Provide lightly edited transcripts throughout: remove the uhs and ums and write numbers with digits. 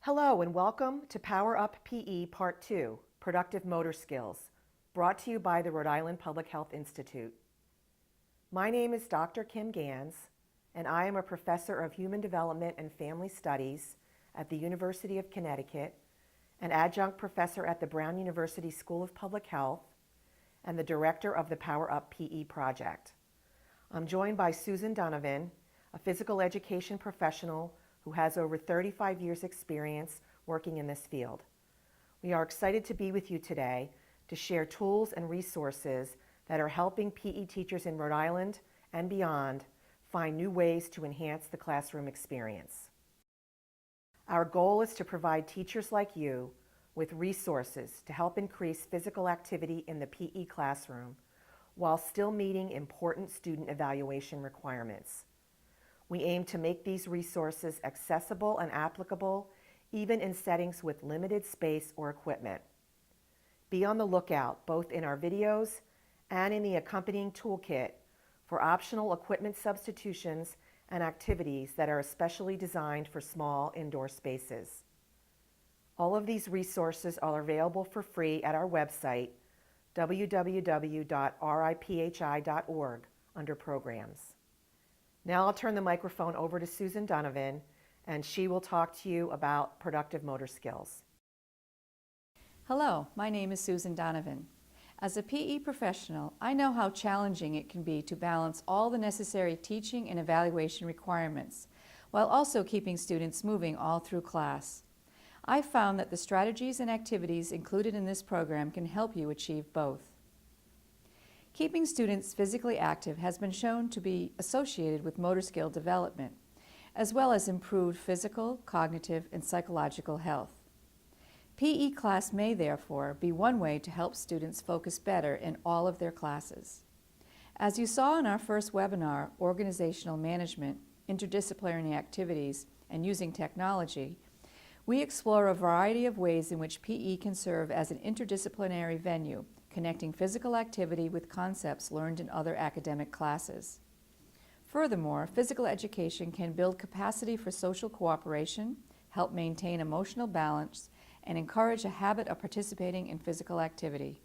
Hello and welcome to PowerUp PE Part 2, Productive Motor Skills, brought to you by the Rhode Island Public Health Institute. My name is Dr. Kim Gans, and I am a professor of Human Development and Family Studies at the University of Connecticut, an adjunct professor at the Brown University School of Public Health, and the director of the PowerUp PE project. I'm joined by Susan Donovan, a physical education professional who has over 35 years experience working in this field. We are excited to be with you today to share tools and resources that are helping PE teachers in Rhode Island and beyond find new ways to enhance the classroom experience. Our goal is to provide teachers like you with resources to help increase physical activity in the PE classroom while still meeting important student evaluation requirements. We aim to make these resources accessible and applicable even in settings with limited space or equipment. Be on the lookout both in our videos and in the accompanying toolkit for optional equipment substitutions and activities that are especially designed for small indoor spaces. All of these resources are available for free at our website, www.riphi.org, under Programs. Now I'll turn the microphone over to Susan Donovan, and she will talk to you about productive motor skills. Hello, my name is Susan Donovan. As a PE professional, I know how challenging it can be to balance all the necessary teaching and evaluation requirements, while also keeping students moving all through class. I found that the strategies and activities included in this program can help you achieve both. Keeping students physically active has been shown to be associated with motor skill development, as well as improved physical, cognitive, and psychological health. PE class may therefore be one way to help students focus better in all of their classes. As you saw in our first webinar, Organizational Management, Interdisciplinary Activities, and Using Technology, we explore a variety of ways in which PE can serve as an interdisciplinary venue, connecting physical activity with concepts learned in other academic classes. Furthermore, physical education can build capacity for social cooperation, help maintain emotional balance, and encourage a habit of participating in physical activity.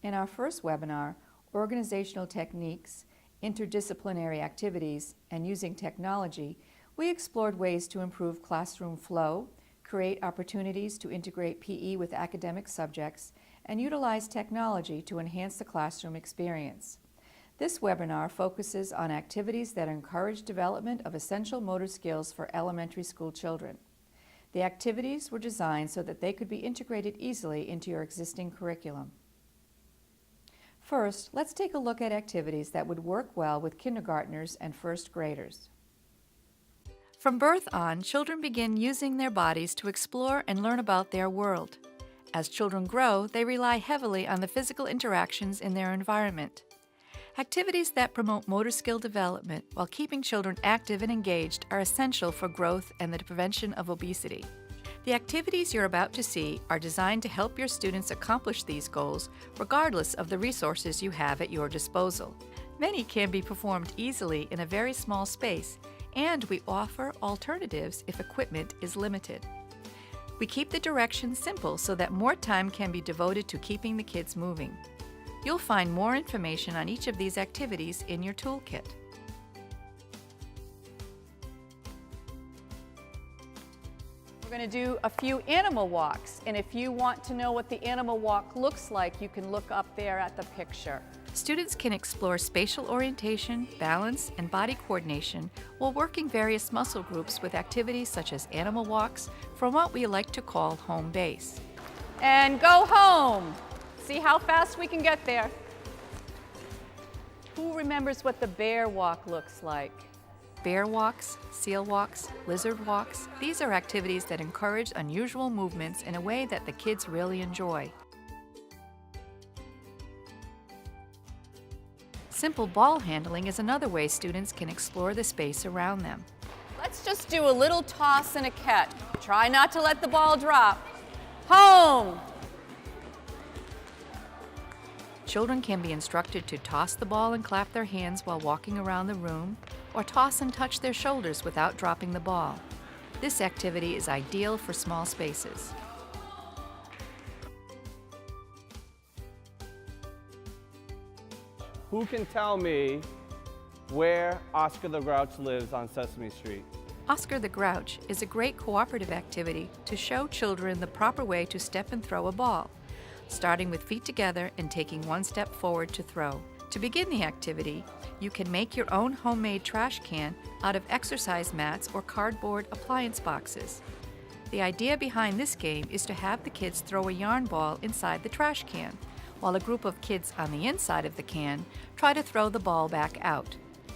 In our first webinar, Organizational Techniques, Interdisciplinary Activities, and Using Technology, we explored ways to improve classroom flow, create opportunities to integrate PE with academic subjects, and utilize technology to enhance the classroom experience. This webinar focuses on activities that encourage development of essential motor skills for elementary school children. The activities were designed so that they could be integrated easily into your existing curriculum. First, let's take a look at activities that would work well with kindergartners and first graders. From birth on, children begin using their bodies to explore and learn about their world. As children grow, they rely heavily on the physical interactions in their environment. Activities that promote motor skill development while keeping children active and engaged are essential for growth and the prevention of obesity. The activities you're about to see are designed to help your students accomplish these goals regardless of the resources you have at your disposal. Many can be performed easily in a very small space, and we offer alternatives if equipment is limited. We keep the directions simple so that more time can be devoted to keeping the kids moving. You'll find more information on each of these activities in your toolkit. We're going to do a few animal walks, and if you want to know what the animal walk looks like, you can look up there at the picture. Students can explore spatial orientation, balance, and body coordination while working various muscle groups with activities such as animal walks from what we like to call home base. And go home! See how fast we can get there. Who remembers what the bear walk looks like? Bear walks, seal walks, lizard walks, these are activities that encourage unusual movements in a way that the kids really enjoy. Simple ball handling is another way students can explore the space around them. Let's just do a little toss and a catch. Try not to let the ball drop. Home! Children can be instructed to toss the ball and clap their hands while walking around the room, or toss and touch their shoulders without dropping the ball. This activity is ideal for small spaces. Who can tell me where Oscar the Grouch lives on Sesame Street? Oscar the Grouch is a great cooperative activity to show children the proper way to step and throw a ball, starting with feet together and taking one step forward to throw. To begin the activity, you can make your own homemade trash can out of exercise mats or cardboard appliance boxes. The idea behind this game is to have the kids throw a yarn ball inside the trash can, while a group of kids on the inside of the can try to throw the ball back out.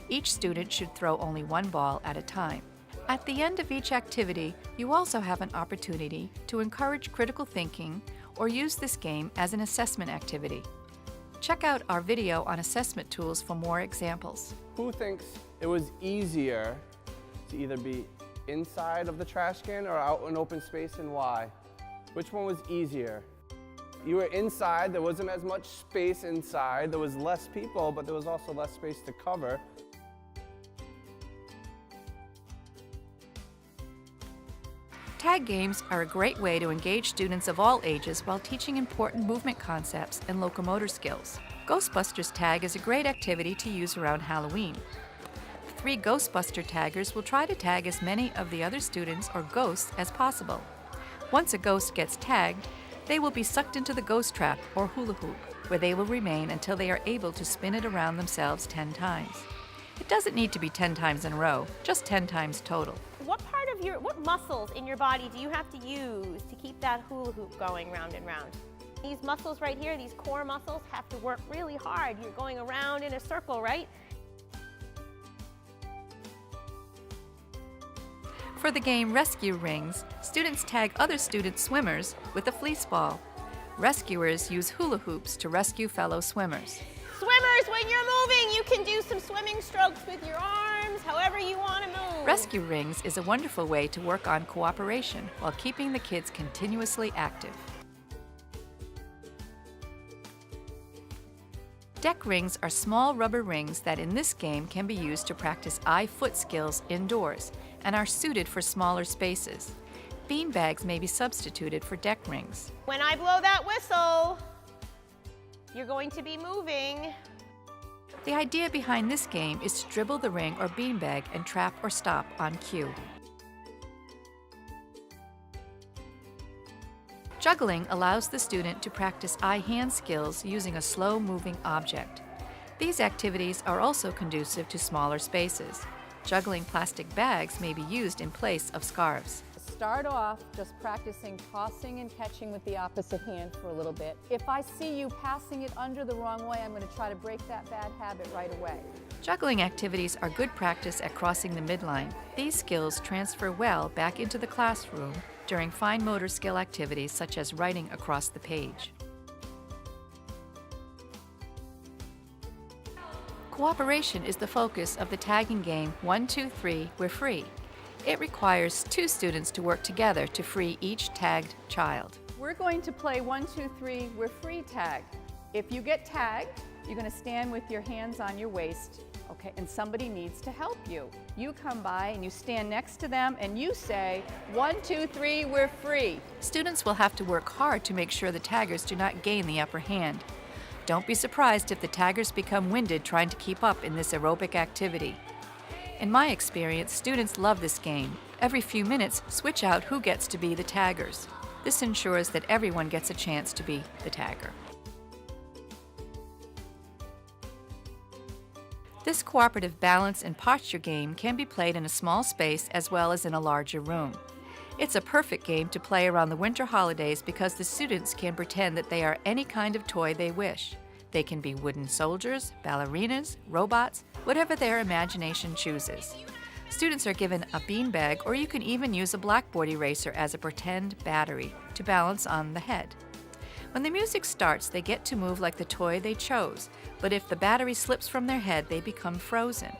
Each student should throw only one ball at a time. At the end of each activity, you also have an opportunity to encourage critical thinking or use this game as an assessment activity. Check out our video on assessment tools for more examples. Who thinks it was easier to either be inside of the trash can or out in open space, and why? Which one was easier? You were inside, there wasn't as much space inside, there was less people, but there was also less space to cover. Tag games are a great way to engage students of all ages while teaching important movement concepts and locomotor skills. Ghostbusters tag is a great activity to use around Halloween. The 3 Ghostbuster taggers will try to tag as many of the other students or ghosts as possible. Once a ghost gets tagged, they will be sucked into the ghost trap or hula hoop, where they will remain until they are able to spin it around themselves 10 times. It doesn't need to be 10 times in a row, just 10 times total. What muscles in your body do you have to use to keep that hula hoop going round and round? These muscles right here, these core muscles, have to work really hard. You're going around in a circle, right? For the game Rescue Rings, students tag other student swimmers with a fleece ball. Rescuers use hula hoops to rescue fellow swimmers. Swimmers, when you're moving, you can do some swimming strokes with your arms, however you want to move. Rescue Rings is a wonderful way to work on cooperation while keeping the kids continuously active. Deck rings are small rubber rings that in this game can be used to practice eye-foot skills indoors and are suited for smaller spaces. Bean bags may be substituted for deck rings. When I blow that whistle, you're going to be moving. The idea behind this game is to dribble the ring or beanbag and trap or stop on cue. Juggling allows the student to practice eye-hand skills using a slow-moving object. These activities are also conducive to smaller spaces. Juggling plastic bags may be used in place of scarves. Start off just practicing tossing and catching with the opposite hand for a little bit. If I see you passing it under the wrong way, I'm going to try to break that bad habit right away. Juggling activities are good practice at crossing the midline. These skills transfer well back into the classroom during fine motor skill activities such as writing across the page. Cooperation is the focus of the tagging game 1, 2, 3, We're Free. It requires 2 students to work together to free each tagged child. We're going to play 1, 2, 3, We're Free tag. If you get tagged, you're going to stand with your hands on your waist, okay, and somebody needs to help you. You come by and you stand next to them and you say, 1, 2, 3, we're free. Students will have to work hard to make sure the taggers do not gain the upper hand. Don't be surprised if the taggers become winded trying to keep up in this aerobic activity. In my experience, students love this game. Every few minutes, switch out who gets to be the taggers. This ensures that everyone gets a chance to be the tagger. This cooperative balance and posture game can be played in a small space as well as in a larger room. It's a perfect game to play around the winter holidays because the students can pretend that they are any kind of toy they wish. They can be wooden soldiers, ballerinas, robots, whatever their imagination chooses. Students are given a beanbag, or you can even use a blackboard eraser as a pretend battery to balance on the head. When the music starts, they get to move like the toy they chose, but if the battery slips from their head, they become frozen.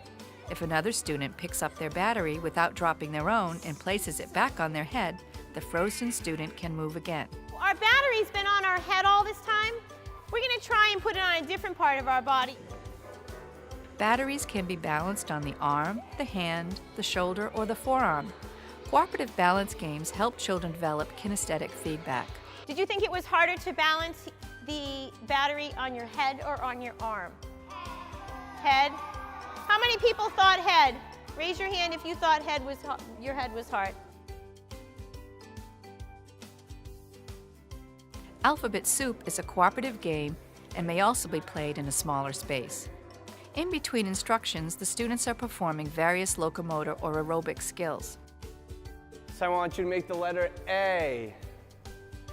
If another student picks up their battery without dropping their own and places it back on their head, the frozen student can move again. Our battery's been on our head all this time. We're going to try and put it on a different part of our body. Batteries can be balanced on the arm, the hand, the shoulder, or the forearm. Cooperative balance games help children develop kinesthetic feedback. Did you think it was harder to balance the battery on your head or on your arm? Head. How many people thought head? Raise your hand if you thought your head was hard. Alphabet Soup is a cooperative game and may also be played in a smaller space. In between instructions, the students are performing various locomotor or aerobic skills. So I want you to make the letter A.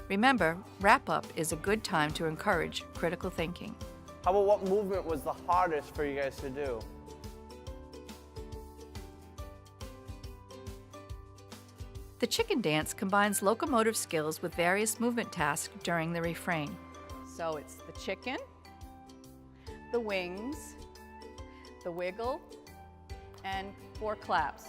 Remember, wrap-up is a good time to encourage critical thinking. How about what movement was the hardest for you guys to do? The chicken dance combines locomotive skills with various movement tasks during the refrain. So it's the chicken, the wings, the wiggle, and 4 claps.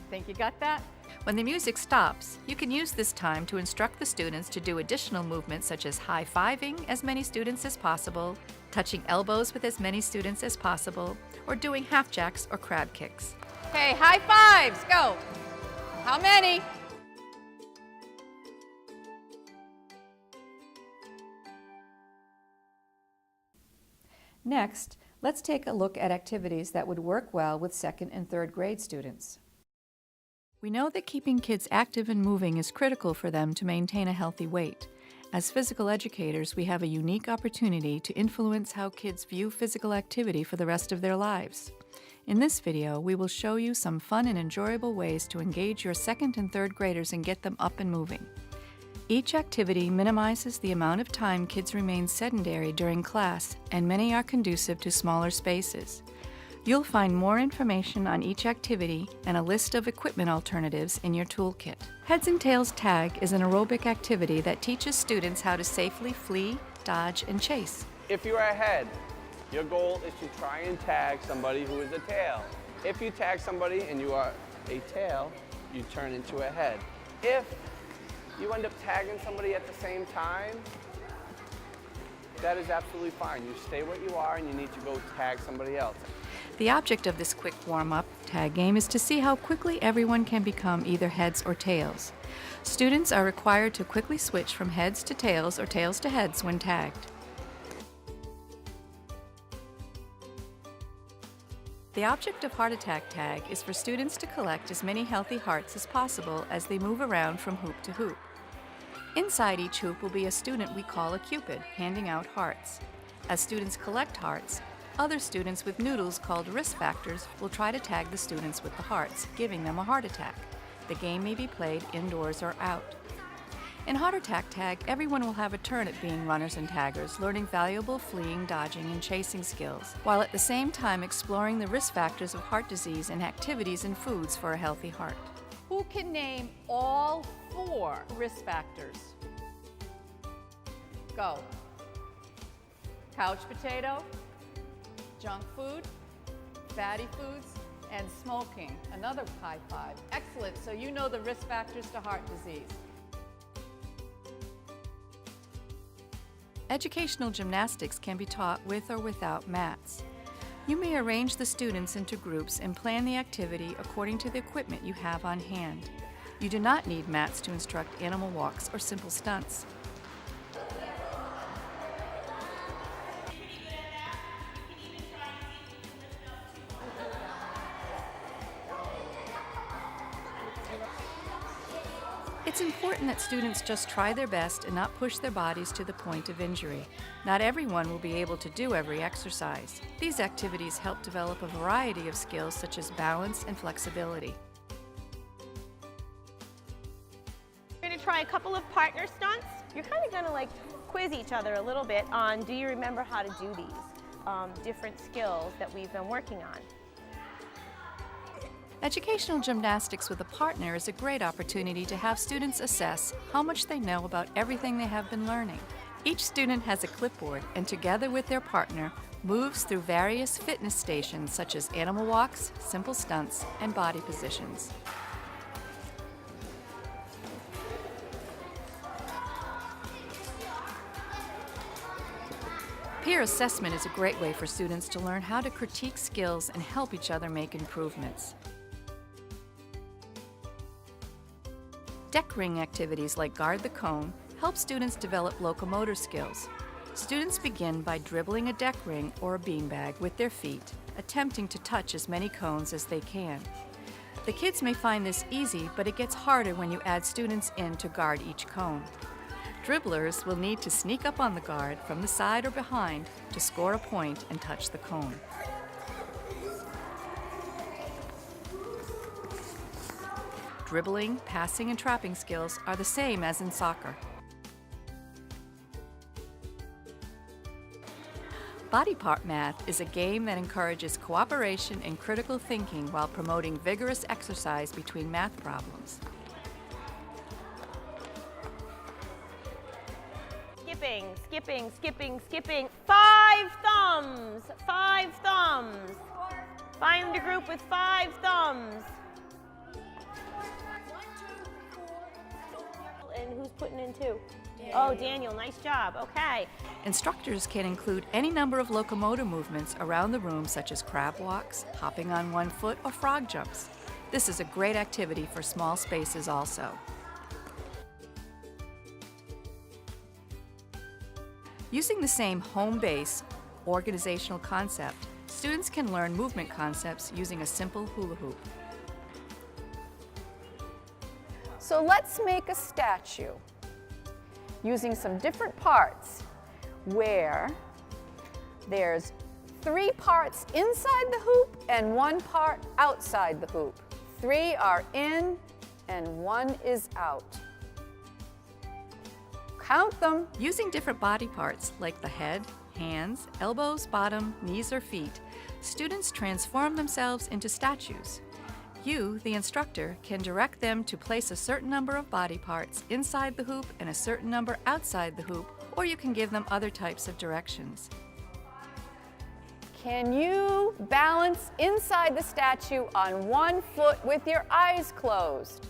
Think you got that? When the music stops, you can use this time to instruct the students to do additional movements such as high-fiving as many students as possible, touching elbows with as many students as possible, or doing half jacks or crab kicks. Okay, high fives, go. How many? Next, let's take a look at activities that would work well with 2nd and 3rd grade students. We know that keeping kids active and moving is critical for them to maintain a healthy weight. As physical educators, we have a unique opportunity to influence how kids view physical activity for the rest of their lives. In this video, we will show you some fun and enjoyable ways to engage your 2nd and 3rd graders and get them up and moving. Each activity minimizes the amount of time kids remain sedentary during class, and many are conducive to smaller spaces. You'll find more information on each activity and a list of equipment alternatives in your toolkit. Heads and Tails Tag is an aerobic activity that teaches students how to safely flee, dodge, and chase. If you are a head, your goal is to try and tag somebody who is a tail. If you tag somebody and you are a tail, you turn into a head. If you end up tagging somebody at the same time, that is absolutely fine. You stay where you are and you need to go tag somebody else. The object of this quick warm-up tag game is to see how quickly everyone can become either heads or tails. Students are required to quickly switch from heads to tails or tails to heads when tagged. The object of Heart Attack Tag is for students to collect as many healthy hearts as possible as they move around from hoop to hoop. Inside each hoop will be a student we call a Cupid, handing out hearts. As students collect hearts, other students with noodles called risk factors will try to tag the students with the hearts, giving them a heart attack. The game may be played indoors or out. In Heart Attack Tag, everyone will have a turn at being runners and taggers, learning valuable fleeing, dodging, and chasing skills, while at the same time exploring the risk factors of heart disease and activities and foods for a healthy heart. Who can name all 4 risk factors? Go. Couch potato, junk food, fatty foods, and smoking. Another high five. Excellent. So you know the risk factors to heart disease. Educational gymnastics can be taught with or without mats. You may arrange the students into groups and plan the activity according to the equipment you have on hand. You do not need mats to instruct animal walks or simple stunts. It's important that students just try their best and not push their bodies to the point of injury. Not everyone will be able to do every exercise. These activities help develop a variety of skills such as balance and flexibility. We're going to try a couple of partner stunts. You're kind of going to quiz each other a little bit on, do you remember how to do these different skills that we've been working on? Educational gymnastics with a partner is a great opportunity to have students assess how much they know about everything they have been learning. Each student has a clipboard and together with their partner moves through various fitness stations such as animal walks, simple stunts, and body positions. Peer assessment is a great way for students to learn how to critique skills and help each other make improvements. Deck ring activities like Guard the Cone help students develop locomotor skills. Students begin by dribbling a deck ring or a beanbag with their feet, attempting to touch as many cones as they can. The kids may find this easy, but it gets harder when you add students in to guard each cone. Dribblers will need to sneak up on the guard from the side or behind to score a point and touch the cone. Dribbling, passing, and trapping skills are the same as in soccer. Body part math is a game that encourages cooperation and critical thinking while promoting vigorous exercise between math problems. Skipping, skipping, skipping, skipping. 5 thumbs. 5 thumbs. Find a group with 5 thumbs. And who's putting in 2? Oh, Daniel, nice job. Okay. Instructors can include any number of locomotor movements around the room, such as crab walks, hopping on one foot, or frog jumps. This is a great activity for small spaces also. Using the same home base organizational concept, students can learn movement concepts using a simple hula hoop. So let's make a statue using some different parts where there's 3 parts inside the hoop and 1 part outside the hoop. 3 are in and 1 is out. Count them. Using different body parts like the head, hands, elbows, bottom, knees, or feet, students transform themselves into statues. You, the instructor, can direct them to place a certain number of body parts inside the hoop and a certain number outside the hoop, or you can give them other types of directions. Can you balance inside the statue on 1 foot with your eyes closed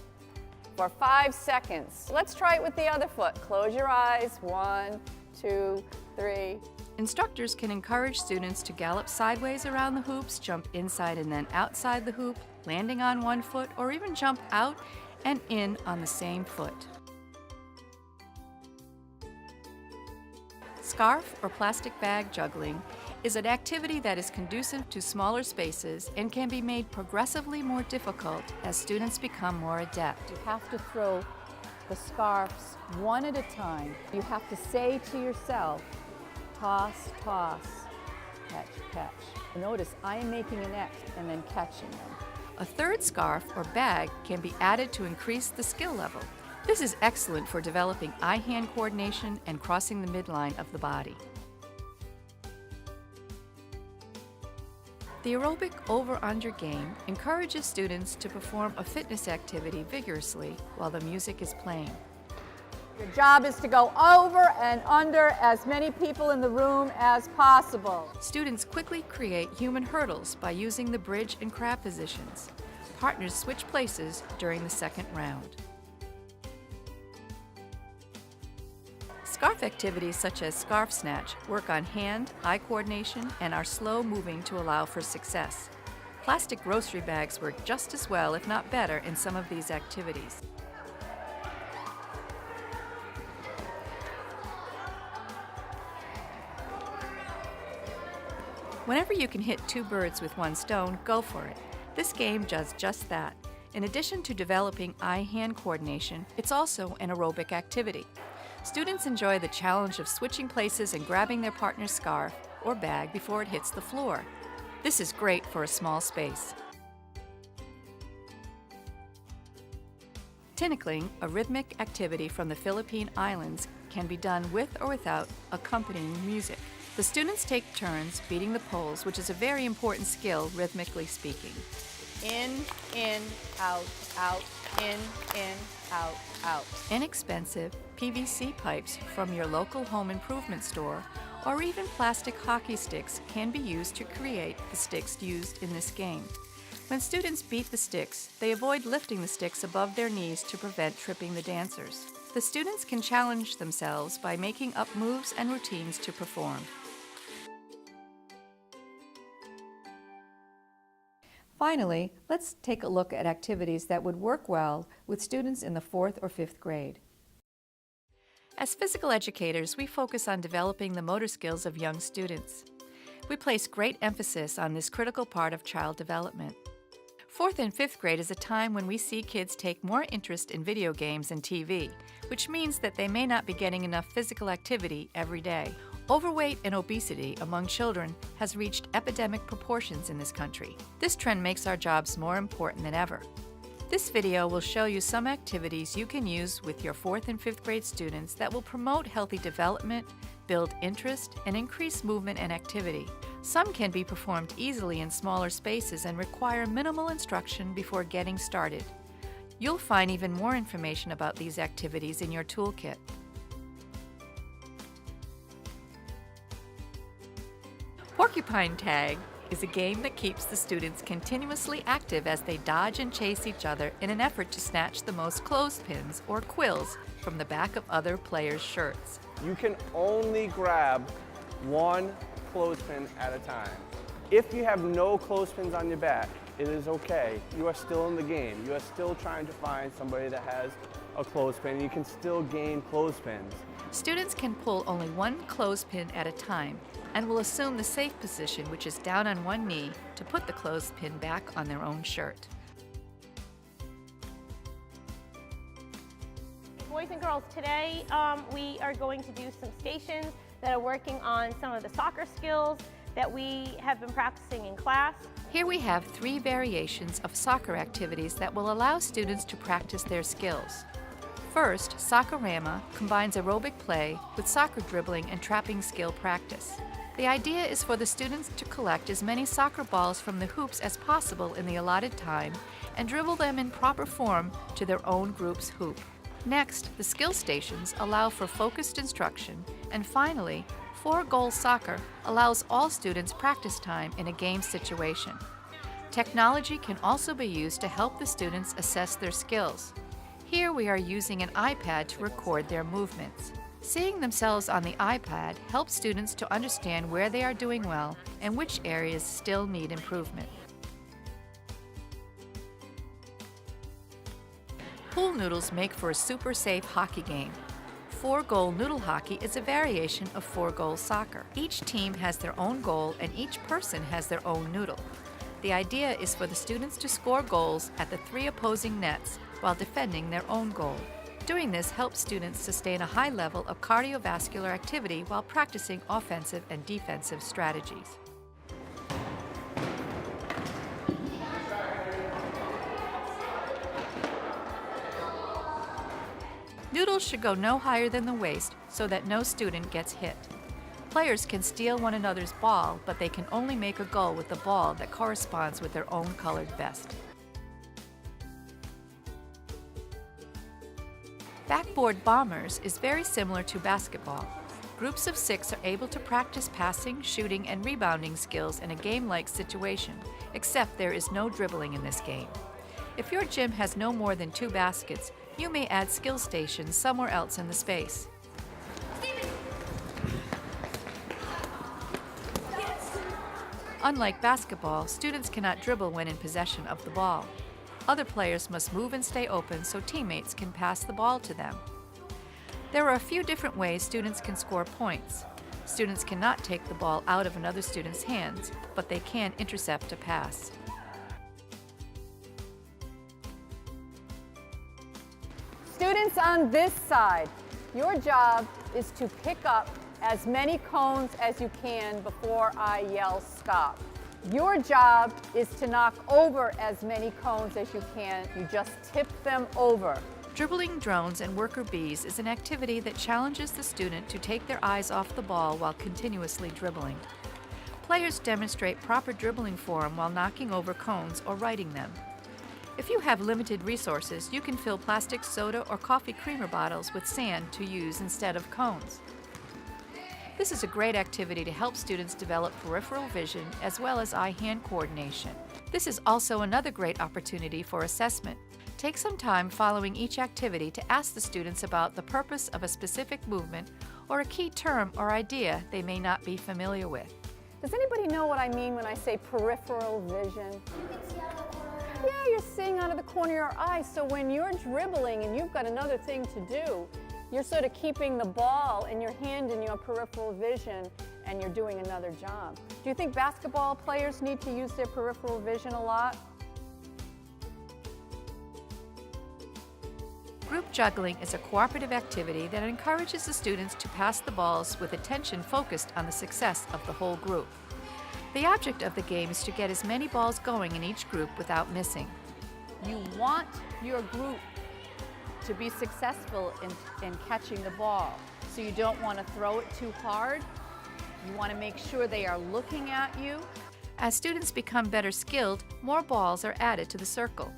for 5 seconds? Let's try it with the other foot. Close your eyes. 1, 2, 3. Instructors can encourage students to gallop sideways around the hoops, jump inside and then outside the hoop, landing on 1 foot, or even jump out and in on the same foot. Scarf or plastic bag juggling is an activity that is conducive to smaller spaces and can be made progressively more difficult as students become more adept. You have to throw the scarves one at a time. You have to say to yourself, toss, toss, catch, catch. Notice I am making an X and then catching them. A third scarf or bag can be added to increase the skill level. This is excellent for developing eye-hand coordination and crossing the midline of the body. The aerobic over-under game encourages students to perform a fitness activity vigorously while the music is playing. Your job is to go over and under as many people in the room as possible. Students quickly create human hurdles by using the bridge and crab positions. Partners switch places during the second round. Scarf activities such as scarf snatch work on hand-eye coordination and are slow-moving to allow for success. Plastic grocery bags work just as well, if not better, in some of these activities. Whenever you can hit 2 birds with 1 stone, go for it. This game does just that. In addition to developing eye-hand coordination, it's also an aerobic activity. Students enjoy the challenge of switching places and grabbing their partner's scarf or bag before it hits the floor. This is great for a small space. Tinikling, a rhythmic activity from the Philippine Islands, can be done with or without accompanying music. The students take turns beating the poles, which is a very important skill, rhythmically speaking. In, out, out, in, out, out. Inexpensive PVC pipes from your local home improvement store or even plastic hockey sticks can be used to create the sticks used in this game. When students beat the sticks, they avoid lifting the sticks above their knees to prevent tripping the dancers. The students can challenge themselves by making up moves and routines to perform. Finally, let's take a look at activities that would work well with students in the 4th or 5th grade. As physical educators, we focus on developing the motor skills of young students. We place great emphasis on this critical part of child development. 4th and 5th grade is a time when we see kids take more interest in video games and TV, which means that they may not be getting enough physical activity every day. Overweight and obesity among children has reached epidemic proportions in this country. This trend makes our jobs more important than ever. This video will show you some activities you can use with your 4th and 5th grade students that will promote healthy development, build interest, and increase movement and activity. Some can be performed easily in smaller spaces and require minimal instruction before getting started. You'll find even more information about these activities in your toolkit. Porcupine Tag is a game that keeps the students continuously active as they dodge and chase each other in an effort to snatch the most clothespins or quills from the back of other players' shirts. You can only grab one clothespin at a time. If you have no clothespins on your back, it is okay. You are still in the game. You are still trying to find somebody that has a clothespin. You can still gain clothespins. Students can pull only one clothespin at a time and will assume the safe position, which is down on one knee, to put the clothespin back on their own shirt. Boys and girls, today we are going to do some stations that are working on some of the soccer skills that we have been practicing in class. Here we have 3 variations of soccer activities that will allow students to practice their skills. First, Soccerama combines aerobic play with soccer dribbling and trapping skill practice. The idea is for the students to collect as many soccer balls from the hoops as possible in the allotted time and dribble them in proper form to their own group's hoop. Next, the skill stations allow for focused instruction, and finally, 4-goal soccer allows all students practice time in a game situation. Technology can also be used to help the students assess their skills. Here we are using an iPad to record their movements. Seeing themselves on the iPad helps students to understand where they are doing well and which areas still need improvement. Pool noodles make for a super safe hockey game. 4-goal noodle hockey is a variation of 4-goal soccer. Each team has their own goal and each person has their own noodle. The idea is for the students to score goals at the 3 opposing nets while defending their own goal. Doing this helps students sustain a high level of cardiovascular activity while practicing offensive and defensive strategies. Noodles should go no higher than the waist so that no student gets hit. Players can steal one another's ball, but they can only make a goal with the ball that corresponds with their own colored vest. Backboard Bombers is very similar to basketball. Groups of 6 are able to practice passing, shooting, and rebounding skills in a game-like situation, except there is no dribbling in this game. If your gym has no more than 2 baskets, you may add skill stations somewhere else in the space. Unlike basketball, students cannot dribble when in possession of the ball. Other players must move and stay open so teammates can pass the ball to them. There are a few different ways students can score points. Students cannot take the ball out of another student's hands, but they can intercept a pass. Students on this side, your job is to pick up as many cones as you can before I yell stop. Your job is to knock over as many cones as you can. You just tip them over. Dribbling drones and worker bees is an activity that challenges the student to take their eyes off the ball while continuously dribbling. Players demonstrate proper dribbling form while knocking over cones or righting them. If you have limited resources, you can fill plastic soda or coffee creamer bottles with sand to use instead of cones. This is a great activity to help students develop peripheral vision as well as eye-hand coordination. This is also another great opportunity for assessment. Take some time following each activity to ask the students about the purpose of a specific movement or a key term or idea they may not be familiar with. Does anybody know what I mean when I say peripheral vision? Yeah, you're seeing out of the corner of your eye. So when you're dribbling and you've got another thing to do, you're sort of keeping the ball in your hand in your peripheral vision, and you're doing another job. Do you think basketball players need to use their peripheral vision a lot? Group juggling is a cooperative activity that encourages the students to pass the balls with attention focused on the success of the whole group. The object of the game is to get as many balls going in each group without missing. You want your group to be successful in catching the ball. So you don't want to throw it too hard. You want to make sure they are looking at you. As students become better skilled, more balls are added to the circle.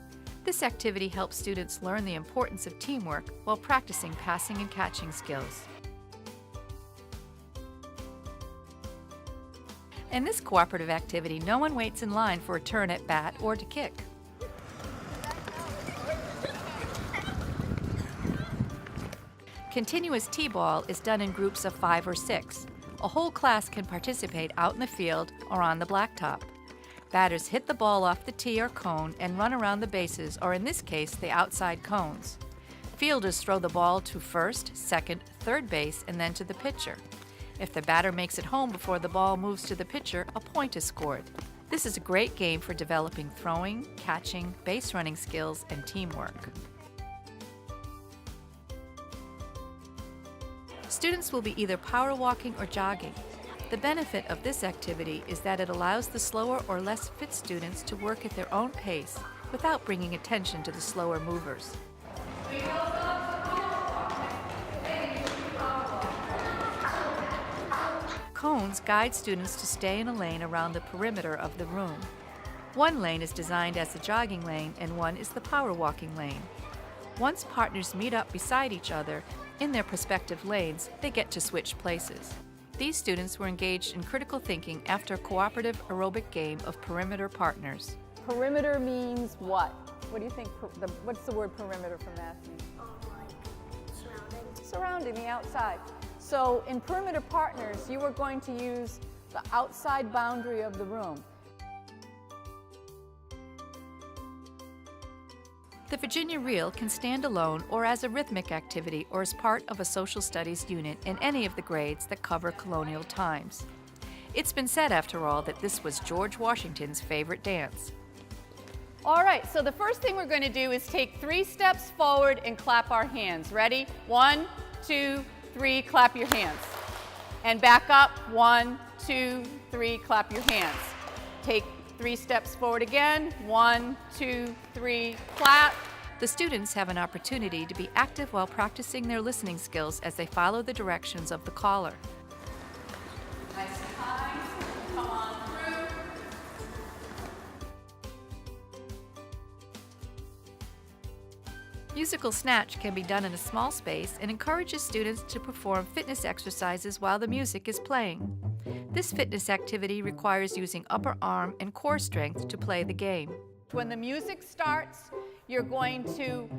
This activity helps students learn the importance of teamwork while practicing passing and catching skills. In this cooperative activity, no one waits in line for a turn at bat or to kick. Continuous T-ball is done in groups of 5 or 6. A whole class can participate out in the field or on the blacktop. Batters hit the ball off the tee or cone and run around the bases, or in this case, the outside cones. Fielders throw the ball to first, second, third base, and then to the pitcher. If the batter makes it home before the ball moves to the pitcher, a point is scored. This is a great game for developing throwing, catching, base running skills, and teamwork. Students will be either power walking or jogging. The benefit of this activity is that it allows the slower or less fit students to work at their own pace without bringing attention to the slower movers. Cones guide students to stay in a lane around the perimeter of the room. One lane is designed as the jogging lane and one is the power walking lane. Once partners meet up beside each other in their respective lanes, they get to switch places. These students were engaged in critical thinking after a cooperative aerobic game of perimeter partners. Perimeter means what? What do you think? What's the word perimeter from Matthew? Surrounding. Surrounding, the outside. So in perimeter partners, you are going to use the outside boundary of the room. The Virginia Reel can stand alone or as a rhythmic activity or as part of a social studies unit in any of the grades that cover colonial times. It's been said, after all, that this was George Washington's favorite dance. All right, so the first thing we're going to do is take 3 steps forward and clap our hands. Ready? 1, 2, 3, clap your hands. And back up. 1, 2, 3, clap your hands. Take 3 steps forward again. 1, 2, 3, clap. The students have an opportunity to be active while practicing their listening skills as they follow the directions of the caller. Nice time. Come on through. Musical Snatch can be done in a small space and encourages students to perform fitness exercises while the music is playing. This fitness activity requires using upper arm and core strength to play the game. When the music starts, you're going to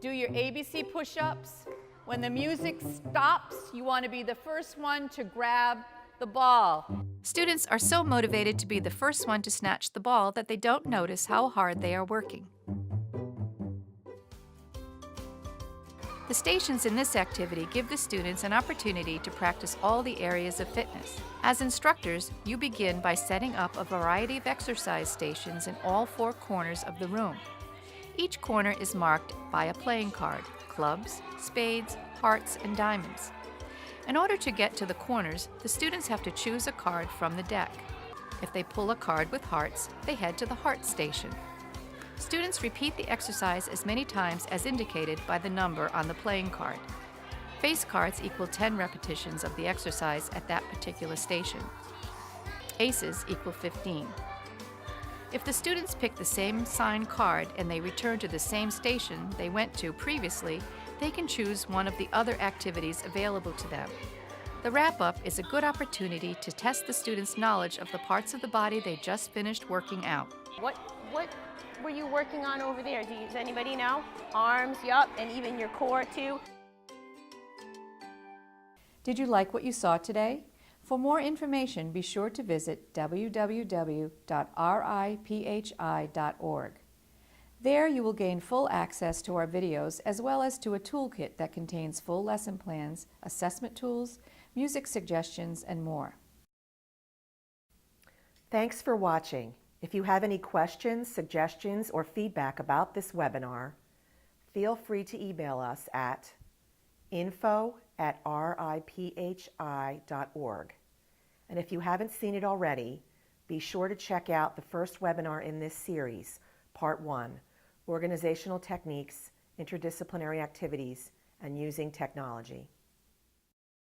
do your ABC push-ups. When the music stops, you want to be the first one to grab the ball. Students are so motivated to be the first one to snatch the ball that they don't notice how hard they are working. The stations in this activity give the students an opportunity to practice all the areas of fitness. As instructors, you begin by setting up a variety of exercise stations in all 4 corners of the room. Each corner is marked by a playing card: clubs, spades, hearts, and diamonds. In order to get to the corners, the students have to choose a card from the deck. If they pull a card with hearts, they head to the heart station. Students repeat the exercise as many times as indicated by the number on the playing card. Face cards equal 10 repetitions of the exercise at that particular station. Aces equal 15. If the students pick the same signed card and they return to the same station they went to previously, they can choose one of the other activities available to them. The wrap-up is a good opportunity to test the students' knowledge of the parts of the body they just finished working out. What were you working on over there? Does anybody know? Arms, yup, and even your core too. Did you like what you saw today? For more information, be sure to visit www.riphi.org. There you will gain full access to our videos as well as to a toolkit that contains full lesson plans, assessment tools, music suggestions, and more. Thanks for watching. If you have any questions, suggestions, or feedback about this webinar, feel free to email us at info@riphi.org. And if you haven't seen it already, be sure to check out the first webinar in this series, Part 1, Organizational Techniques, Interdisciplinary Activities, and Using Technology.